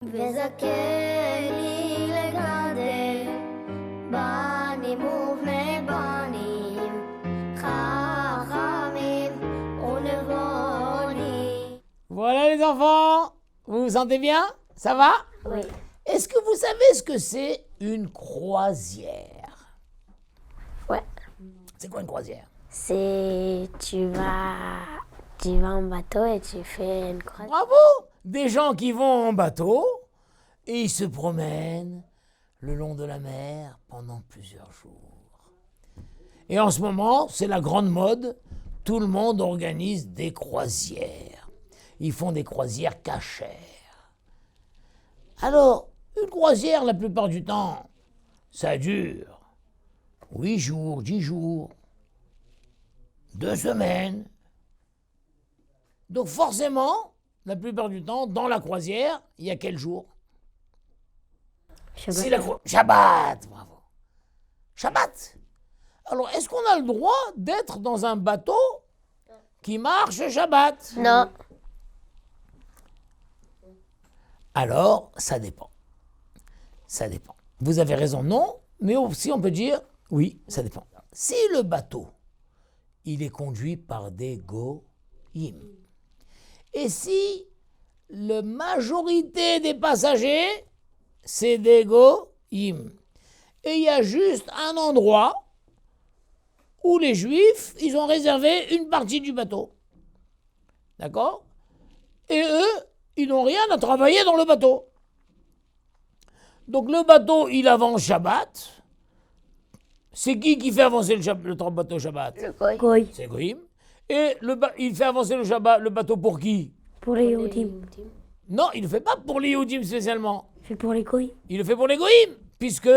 וזכני לגדל בנים ובני בנים חכמים ונבונים. Voilà les enfants, vous vous sentez bien? Ça va? Oui. Est-ce que vous savez ce que c'est une croisière? Ouais. C'est quoi une croisière? C'est tu vas en bateau et tu fais une croisière. Bravo! Des gens qui vont en bateau et ils se promènent le long de la mer pendant plusieurs jours. Et en ce moment, c'est la grande mode, tout le monde organise des croisières. Ils font des croisières cachères. Alors, une croisière, la plupart du temps, ça dure 8 jours, 10 jours, 2 semaines. Donc forcément, la plupart du temps, dans la croisière, il y a quel jour? C'est la Shabbat, bravo. Shabbat. Alors, est-ce qu'on a le droit d'être dans un bateau qui marche Shabbat? Non. Alors, ça dépend. Ça dépend. Vous avez raison, non, mais aussi on peut dire, oui, ça dépend. Si le bateau, il est conduit par des goïm, et si la majorité des passagers, c'est des goïm, et il y a juste un endroit où les juifs, ils ont réservé une partie du bateau. D'accord? Et eux, ils n'ont rien à travailler dans le bateau. Donc le bateau, il avance Shabbat. C'est qui fait avancer le bateau Shabbat? Le goy. C'est Goïm. Et il fait avancer le bateau pour qui? Pour les Yehudim. Non, il ne le fait pas pour les Yehudim spécialement. C'est pour les goy. Il le fait pour les Goïm, puisque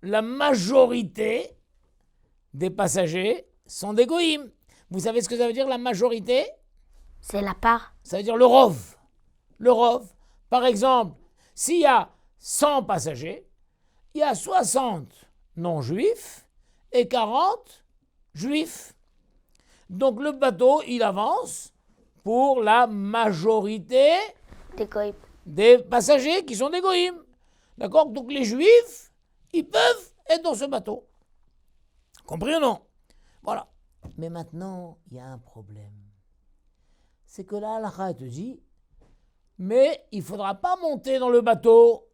la majorité des passagers sont des Goïm. Vous savez ce que ça veut dire la majorité? C'est la part. Ça veut dire le rov. Le rov. Par exemple, s'il y a 100 passagers, il y a 60 non-juifs et 40 juifs. Donc le bateau, il avance pour la majorité Des goy. des passagers qui sont des goïms. D'accord? Donc les juifs, ils peuvent être dans ce bateau. Compris ou non? Voilà. Mais maintenant, il y a un problème. C'est que là, l'Allah te dit, mais il ne faudra pas monter dans le bateau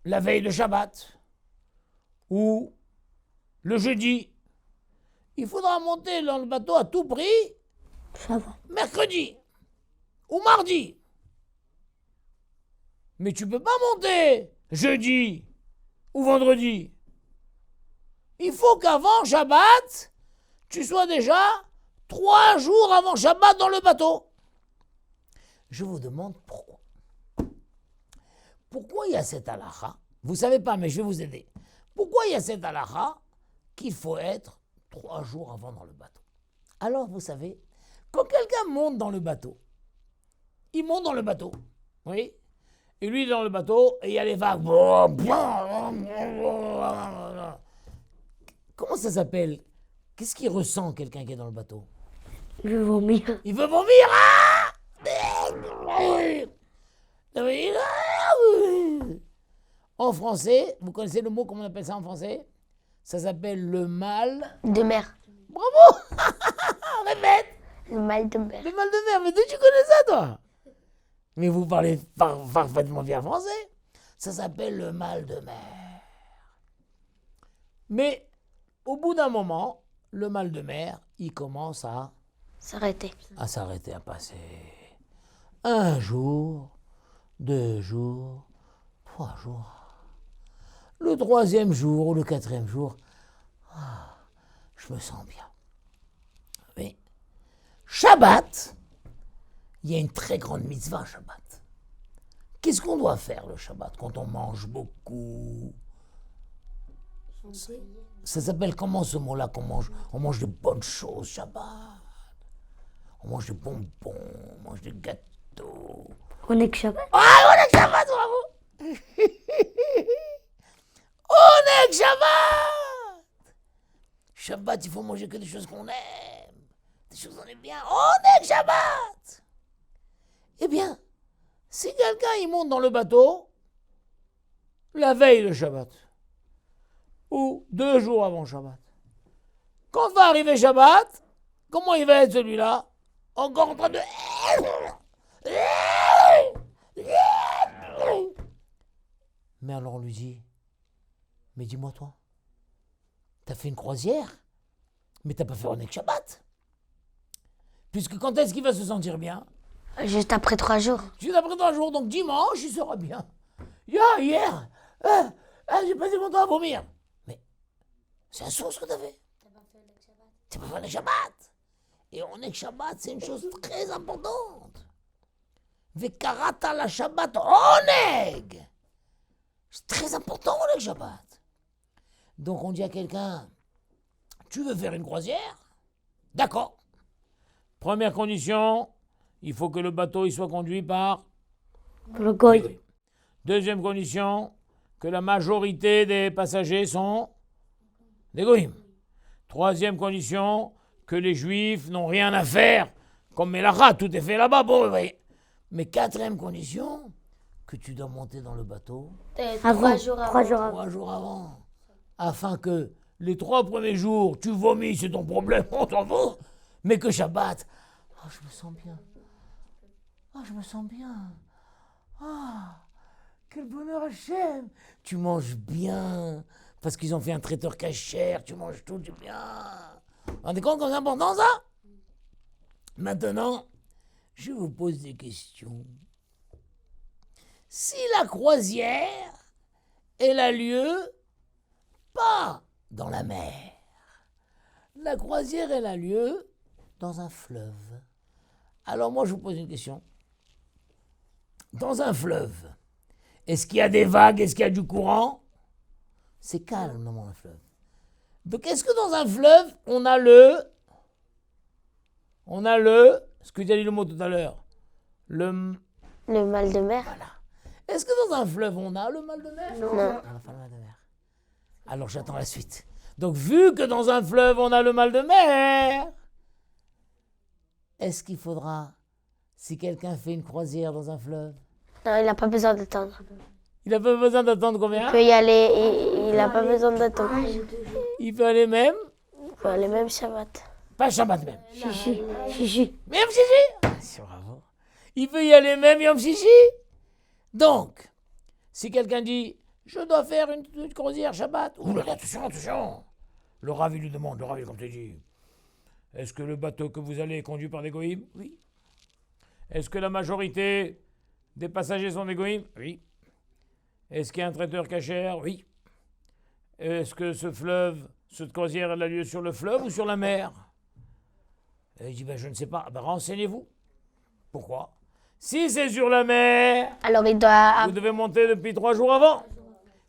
la veille de Shabbat ou le jeudi. Il faudra monter dans le bateau à tout prix Ça va. mercredi ou mardi. Mais tu ne peux pas monter jeudi ou vendredi. Il faut qu'avant Shabbat, tu sois déjà 3 jours avant Shabbat dans le bateau. Je vous demande pourquoi. Pourquoi il y a cette halakha? Vous ne savez pas, mais je vais vous aider. Pourquoi il y a cette halakha qu'il faut être 3 jours avant dans le bateau? Alors, vous savez, quand quelqu'un monte dans le bateau, il monte dans le bateau, oui, et lui il est dans le bateau, et il y a les vagues. Comment ça s'appelle? Qu'est-ce qu'il ressent, quelqu'un qui est dans le bateau? Je veux vomir. Il veut vomir. En français, vous connaissez le mot, comment on appelle ça en français? Ça s'appelle le mal. De mer. Bravo. Répète. Le mal de mer. Le mal de mer, mais d'où tu connais ça, toi? Mais vous parlez parfaitement bien français. Ça s'appelle le mal de mer. Mais au bout d'un moment, le mal de mer, il commence à S'arrêter. s'arrêter, à passer. 1 jour, 2 jours, 3 jours. Le 3e jour ou le 4e jour, je me sens bien. Oui. Shabbat, il y a une très grande mitzvah Shabbat. Qu'est-ce qu'on doit faire le Shabbat quand on mange beaucoup? Ça s'appelle comment ce mot-là qu'on mange? On mange de bonnes choses Shabbat. On mange des bonbons, on mange des gâteaux. On est que Shabbat. Ah, on est que Shabbat, bravo. On est que Shabbat. Shabbat, il faut manger que des choses qu'on aime. Des choses qu'on aime bien. On est que Shabbat. Eh bien, Si quelqu'un il monte dans le bateau la veille de Shabbat ou 2 jours avant Shabbat, quand va arriver Shabbat, comment il va être celui-là? Encore en train de... Mais alors on lui dit, mais dis-moi toi, t'as fait une croisière, mais t'as pas fait Oneg Shabbat. Puisque quand est-ce qu'il va se sentir bien? Juste après 3 jours. Juste après 3 jours, donc dimanche, il sera bien. Hier, j'ai passé mon temps à vomir. Mais c'est un sourd ce que t'as fait. T'as pas fait Oneg Shabbat. Et Oneg Shabbat, c'est une chose très importante. Vekarata la Shabbat Oneg. C'est très important Oneg Shabbat. Donc on dit à quelqu'un, tu veux faire une croisière? D'accord. Première condition, il faut que le bateau il soit conduit par Le goy. Deuxième condition, que la majorité des passagers sont des goïms. Troisième condition, que les juifs n'ont rien à faire, comme Melacha, tout est fait là-bas. Bon, oui. Mais quatrième condition, que tu dois monter dans le bateau 3 jours avant. 3 jours avant, afin que les 3 premiers jours, tu vomis, c'est ton problème, on s'en fout, mais que Shabbat, je me sens bien. Je me sens bien. Quel bonheur Hachem. Tu manges bien, parce qu'ils ont fait un traiteur cachère, tu manges tout du bien. Vous vous rendez compte comme c'est important ça? Maintenant, je vous pose des questions. Si la croisière, elle a lieu pas dans la mer, la croisière, elle a lieu dans un fleuve. Alors moi, je vous pose une question. Dans un fleuve, est-ce qu'il y a des vagues? Est-ce qu'il y a du courant? C'est calme dans un fleuve. Donc est-ce que dans un fleuve, on a ce que j'ai dit le mot tout à l'heure, Le mal de mer. voilà. Est-ce que dans un fleuve, on a le mal de mer? Non. On n'a pas le mal de mer. Alors j'attends la suite. Donc vu que dans un fleuve, on a le mal de mer, est-ce qu'il faudra, si quelqu'un fait une croisière dans un fleuve, Non, il n'a pas besoin d'attendre. il n'a pas besoin d'attendre combien? Il peut y aller, il n'a pas besoin d'attendre. Il peut aller même, Il peut aller même Shabbat. pas Shabbat même. Chichi. Mais Yom Shishi, c'est bravo. Il peut y aller même Yom Shishi. Donc, si quelqu'un dit, je dois faire une croisière Shabbat, ouh là là, attention. Le Rav, il lui demande, le Rav, il comme tu dis, est-ce que le bateau que vous allez est conduit par des goïms? Oui. Est-ce que la majorité des passagers sont des goïms? Oui. Est-ce qu'il y a un traiteur cachère? Oui. Est-ce que cette croisière, elle a lieu sur le fleuve ou sur la mer? Et il dit, je ne sais pas. Renseignez-vous. Pourquoi? Si c'est sur la mer, Alors il doit. vous devez monter depuis 3 jours avant.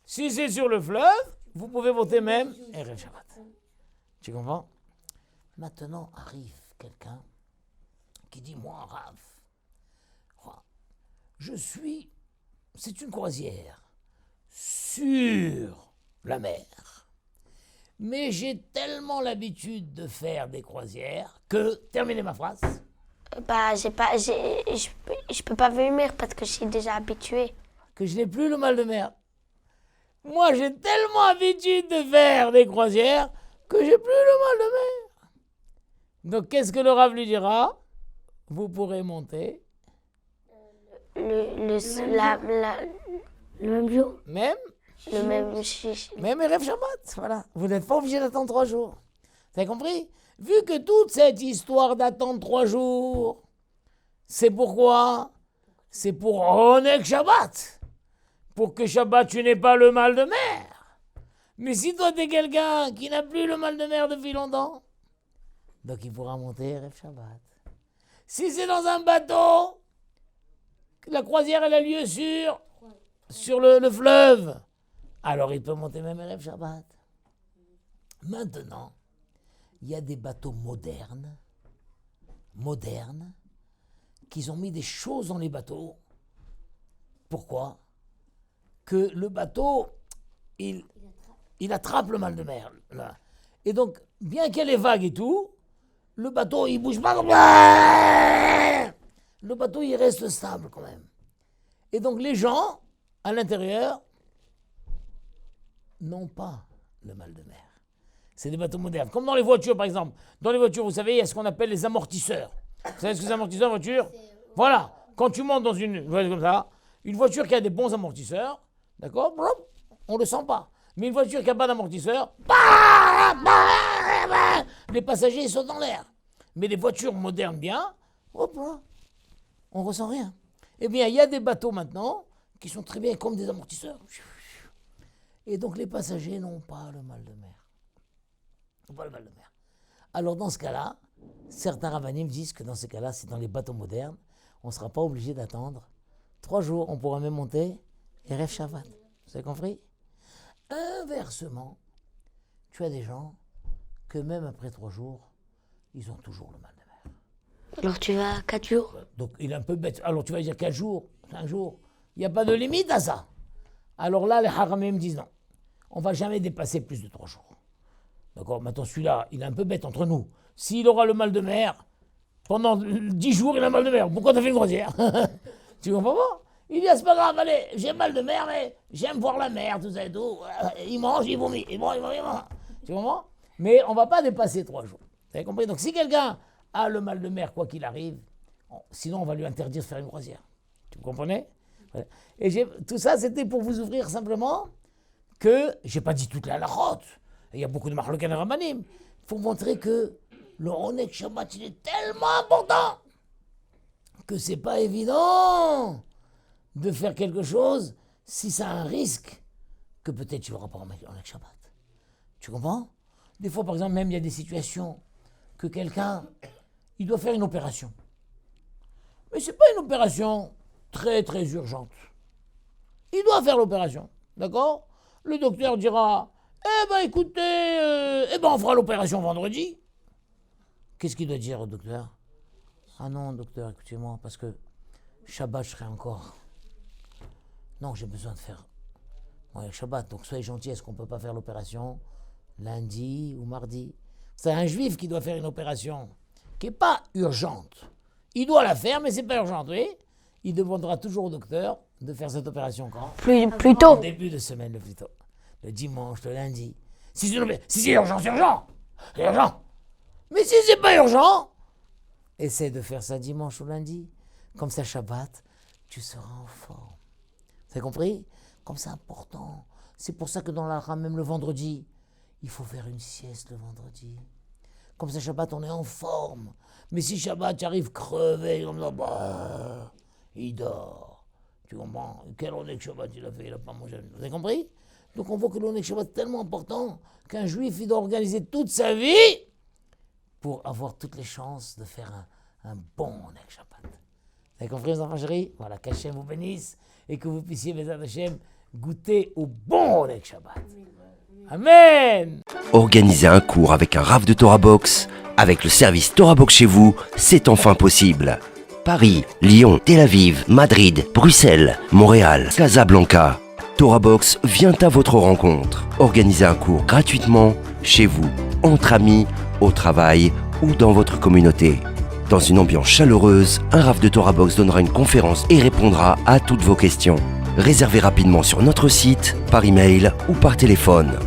Si c'est sur le fleuve, vous pouvez monter même Erev Shabbat. Tu comprends? Maintenant arrive quelqu'un qui dit, moi, Rav, c'est une croisière sur la mer. Mais j'ai tellement l'habitude de faire des croisières que, terminez ma phrase, Je peux pas vomir parce que je suis déjà habituée. que je n'ai plus le mal de mer. Moi, j'ai tellement l'habitude de faire des croisières que j'ai plus le mal de mer. Donc, qu'est-ce que le Rav lui dira? Vous pourrez monter. Le même jour. Même Le même chichi. Même Erev Shabbat, voilà. Vous n'êtes pas obligé d'attendre 3 jours. Vous avez compris? Vu que toute cette histoire d'attendre 3 jours, c'est pourquoi? C'est pour Oneg Shabbat. Pour que Shabbat, tu n'aies pas le mal de mer. Mais si toi, tu es quelqu'un qui n'a plus le mal de mer depuis longtemps, donc il pourra monter Erev Shabbat. Si c'est dans un bateau, la croisière, elle a lieu sur le fleuve, alors il peut monter même Erev Shabbat. Maintenant, il y a des bateaux modernes, qui ont mis des choses dans les bateaux. Pourquoi? Que le bateau, il attrape le mal de mer. Là. Et donc, bien qu'il y ait les vagues et tout, le bateau, il bouge pas comme... Le bateau, il reste stable quand même. Et donc les gens, à l'intérieur, n'ont pas le mal de mer. C'est des bateaux modernes. Comme dans les voitures, par exemple. Dans les voitures, vous savez, il y a ce qu'on appelle les amortisseurs. Vous savez ce que c'est un amortisseur en voiture? Voilà. Quand tu montes dans une voiture comme ça, une voiture qui a des bons amortisseurs, d'accord, on ne le sent pas. Mais une voiture qui n'a pas d'amortisseur, les passagers sautent dans l'air. Mais les voitures modernes bien, hop là, on ne ressent rien. Eh bien, il y a des bateaux maintenant qui sont très bien comme des amortisseurs. Et donc les passagers n'ont pas le mal de mer. N'ont pas le mal de mer. Alors dans ce cas-là, certains rabbinim disent que dans ce cas-là, c'est dans les bateaux modernes, on ne sera pas obligé d'attendre 3 jours. On pourra même monter Erev Shabbat. Vous avez compris? Inversement, tu as des gens que même après 3 jours, ils ont toujours le mal de mer. Alors tu vas 4 jours? Donc il est un peu bête. Alors tu vas dire 4 jours, 5 jours. Il n'y a pas de limite à ça. Alors là, les haramim disent non. On ne va jamais dépasser plus de 3 jours. D'accord? Maintenant, celui-là, il est un peu bête entre nous. S'il aura le mal de mer, pendant 10 jours, il a mal de mer. Pourquoi tu as fait une croisière? Tu comprends pas? Il dit, c'est pas grave, allez, j'ai mal de mer, mais j'aime voir la mer, tout ça et tout. Il mange, il vomit. Il mange. Tu comprends? Mais on ne va pas dépasser 3 jours. Vous avez compris? Donc si quelqu'un a le mal de mer, quoi qu'il arrive, sinon on va lui interdire de faire une croisière. Tu me comprenez? Voilà. Et tout ça, c'était pour vous ouvrir simplement que, j'ai pas dit toute la halachot, il y a beaucoup de marloquin et rabbanim, pour montrer que le Onek Shabbat, il est tellement important que c'est pas évident de faire quelque chose si ça a un risque que peut-être tu n'auras pas Onek Shabbat. Tu comprends? Des fois, par exemple, même il y a des situations que quelqu'un, il doit faire une opération. Mais c'est pas une opération très très urgente. Il doit faire l'opération, d'accord? Le docteur dira, eh ben écoutez, on fera l'opération vendredi. Qu'est-ce qu'il doit dire au docteur? Ah non, docteur, écoutez-moi, parce que Shabbat, je serai encore. Non, j'ai besoin de faire Shabbat, donc soyez gentil, est-ce qu'on ne peut pas faire l'opération lundi ou mardi? C'est un juif qui doit faire une opération qui n'est pas urgente. Il doit la faire, mais ce n'est pas urgent, oui? Il demandera toujours au docteur de faire cette opération quand? Plus tôt. En début de semaine, le plus tôt. Le dimanche, le lundi. Si c'est urgent, c'est urgent. C'est urgent. Mais si c'est pas urgent, essaie de faire ça dimanche ou lundi. Comme ça, Shabbat, tu seras en forme. Vous avez compris? Comme c'est important. C'est pour ça que dans la Hara, même le vendredi, il faut faire une sieste le vendredi. Comme ça, Shabbat, on est en forme. Mais si Shabbat, tu arrives crevé, comme ça, il dort. Tu comprends? Quel Onek Shabbat il a fait? Il n'a pas mangé. Vous avez compris? Donc on voit que l'Onek Shabbat est tellement important qu'un juif, il doit organiser toute sa vie pour avoir toutes les chances de faire un bon Onek Shabbat. Vous avez compris, mes enfants chéris? Voilà, qu'Hachem vous bénisse et que vous puissiez, Bezrat Hachem, goûter au bon Onek Shabbat. Amen. Organiser un cours avec un Rav de Torah Box, avec le service Torah Box chez vous, c'est enfin possible. Paris, Lyon, Tel Aviv, Madrid, Bruxelles, Montréal, Casablanca. Torah Box vient à votre rencontre. Organisez un cours gratuitement, chez vous, entre amis, au travail ou dans votre communauté. Dans une ambiance chaleureuse, un Rav de Torah Box donnera une conférence et répondra à toutes vos questions. Réservez rapidement sur notre site, par email ou par téléphone.